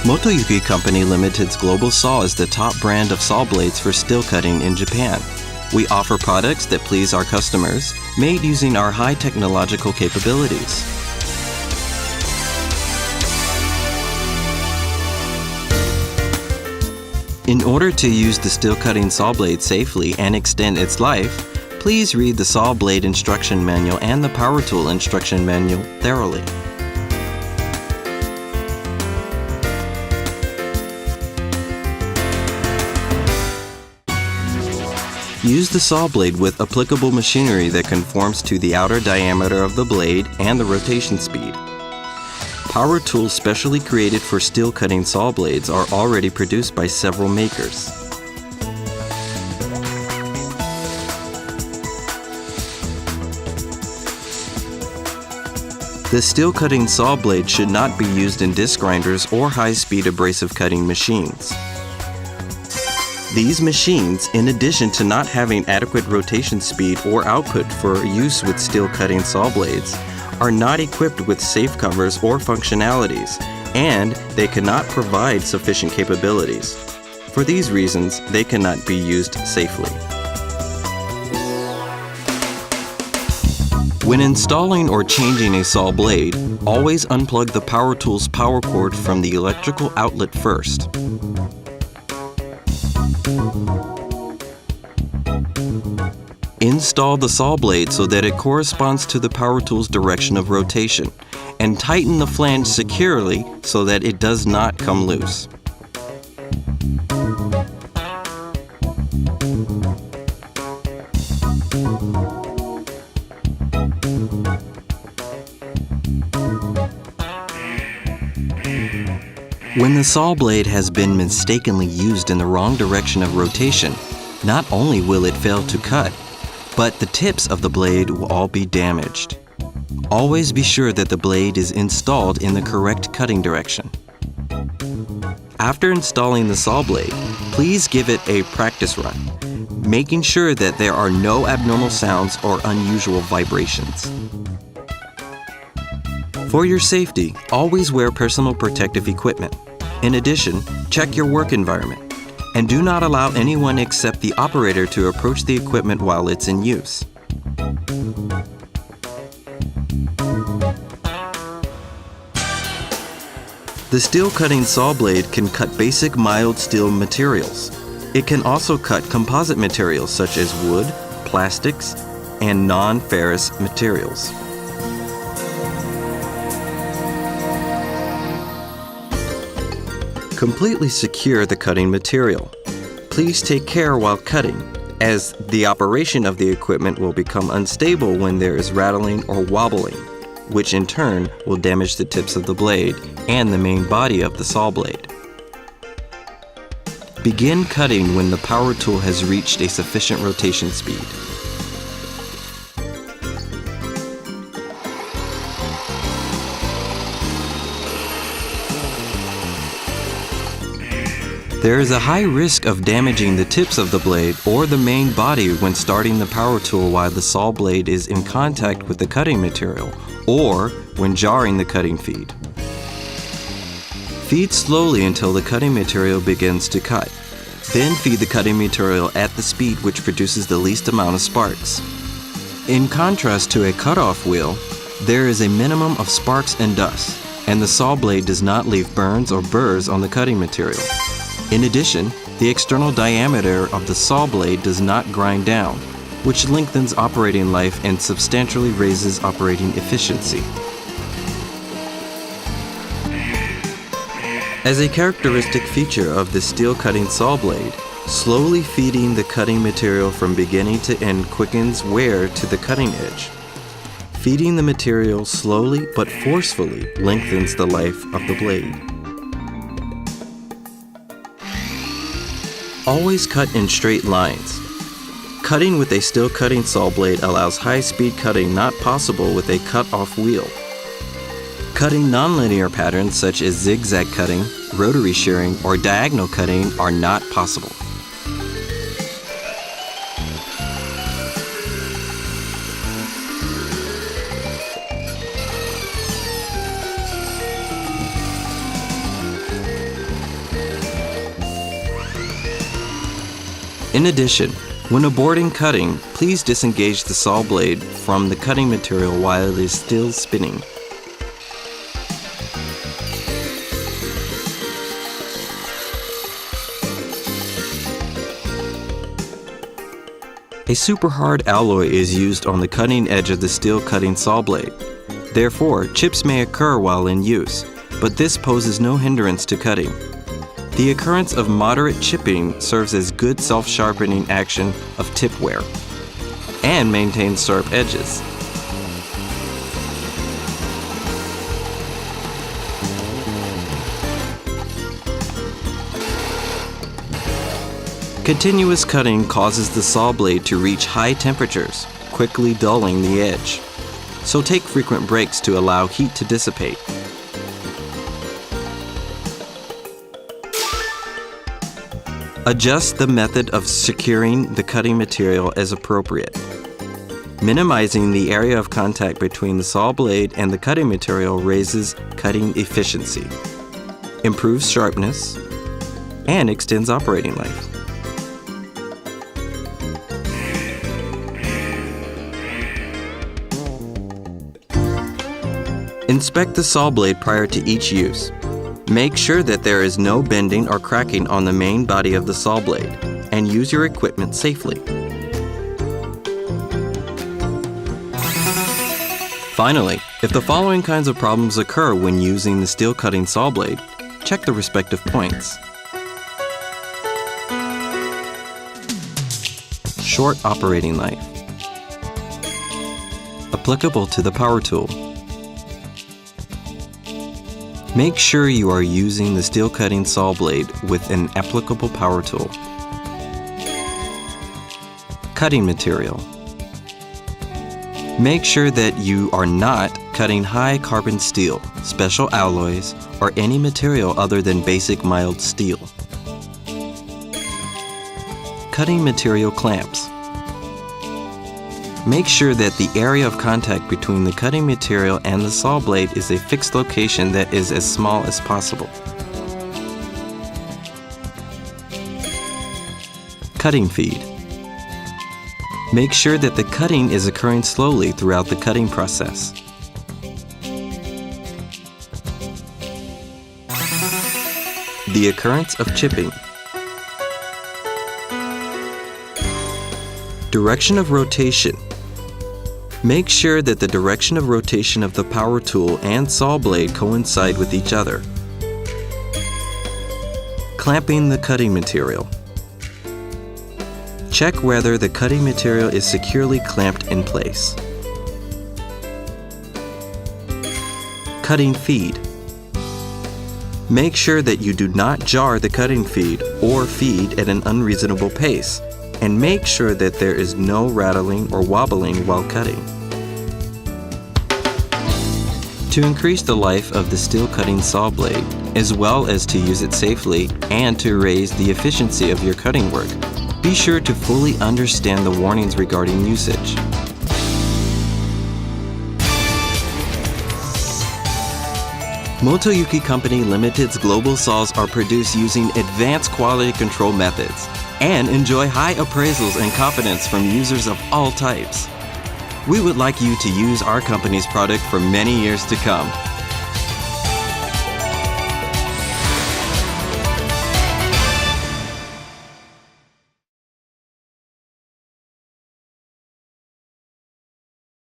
Motoyuki Company Limited's Global Saw is the top brand of saw blades for steel cutting in Japan. We offer products that please our customers, made using our high technological capabilities. In order to use the steel cutting saw blade safely and extend its life, please read the saw blade instruction manual and the power tool instruction manual thoroughly. Use the saw blade with applicable machinery that conforms to the outer diameter of the blade and the rotation speed. Power tools specially created for steel cutting saw blades are already produced by several makers. The steel cutting saw blade should not be used in disc grinders or high-speed abrasive cutting machines. These machines, in addition to not having adequate rotation speed or output for use with steel cutting saw blades, are not equipped with safe covers or functionalities, and they cannot provide sufficient capabilities. For these reasons, they cannot be used safely. When installing or changing a saw blade, always unplug the power tool's power cord from the electrical outlet first. Install the saw blade so that it corresponds to the power tool's direction of rotation, and tighten the flange securely so that it does not come loose. When the saw blade has been mistakenly used in the wrong direction of rotation, not only will it fail to cut, but the tips of the blade will all be damaged. Always be sure that the blade is installed in the correct cutting direction. After installing the saw blade, please give it a practice run, making sure that there are no abnormal sounds or unusual vibrations. For your safety, always wear personal protective equipment. In addition, check your work environment, and do not allow anyone except the operator to approach the equipment while it's in use. The steel cutting saw blade can cut basic mild steel materials. It can also cut composite materials such as wood, plastics, and non-ferrous materials. Completely secure the cutting material. Please take care while cutting, as the operation of the equipment will become unstable when there is rattling or wobbling, which in turn will damage the tips of the blade and the main body of the saw blade. Begin cutting when the power tool has reached a sufficient rotation speed. There is a high risk of damaging the tips of the blade or the main body when starting the power tool while the saw blade is in contact with the cutting material, or when jarring the cutting feed. Feed slowly until the cutting material begins to cut. Then feed the cutting material at the speed which produces the least amount of sparks. In contrast to a cutoff wheel, there is a minimum of sparks and dust, and the saw blade does not leave burns or burrs on the cutting material. In addition, the external diameter of the saw blade does not grind down, which lengthens operating life and substantially raises operating efficiency. As a characteristic feature of the steel cutting saw blade, slowly feeding the cutting material from beginning to end quickens wear to the cutting edge. Feeding the material slowly but forcefully lengthens the life of the blade. Always cut in straight lines. Cutting with a steel cutting saw blade allows high-speed cutting not possible with a cut-off wheel. Cutting nonlinear patterns such as zigzag cutting, rotary shearing, or diagonal cutting are not possible. In addition, when aborting cutting, please disengage the saw blade from the cutting material while it is still spinning. A super hard alloy is used on the cutting edge of the steel cutting saw blade. Therefore, chips may occur while in use, but this poses no hindrance to cutting. The occurrence of moderate chipping serves as good self-sharpening action of tip wear and maintains sharp edges. Continuous cutting causes the saw blade to reach high temperatures, quickly dulling the edge. So take frequent breaks to allow heat to dissipate. Adjust the method of securing the cutting material as appropriate. Minimizing the area of contact between the saw blade and the cutting material raises cutting efficiency, improves sharpness, and extends operating life. Inspect the saw blade prior to each use. Make sure that there is no bending or cracking on the main body of the saw blade, and use your equipment safely. Finally, if the following kinds of problems occur when using the steel cutting saw blade, check the respective points. Short operating life. Applicable to the power tool. Make sure you are using the steel cutting saw blade with an applicable power tool. Cutting material. Make sure that you are not cutting high carbon steel, special alloys, or any material other than basic mild steel. Cutting material clamps. Make sure that the area of contact between the cutting material and the saw blade is a fixed location that is as small as possible. Cutting feed. Make sure that the cutting is occurring slowly throughout the cutting process. The occurrence of chipping. Direction of rotation. Make sure that the direction of rotation of the power tool and saw blade coincide with each other. Clamping the cutting material. Check whether the cutting material is securely clamped in place. Cutting feed. Make sure that you do not jar the cutting feed or feed at an unreasonable pace, and make sure that there is no rattling or wobbling while cutting. To increase the life of the steel cutting saw blade, as well as to use it safely and to raise the efficiency of your cutting work, be sure to fully understand the warnings regarding usage. Motoyuki Company Limited's global saws are produced using advanced quality control methods and enjoy high appraisals and confidence from users of all types. We would like you to use our company's product for many years to come.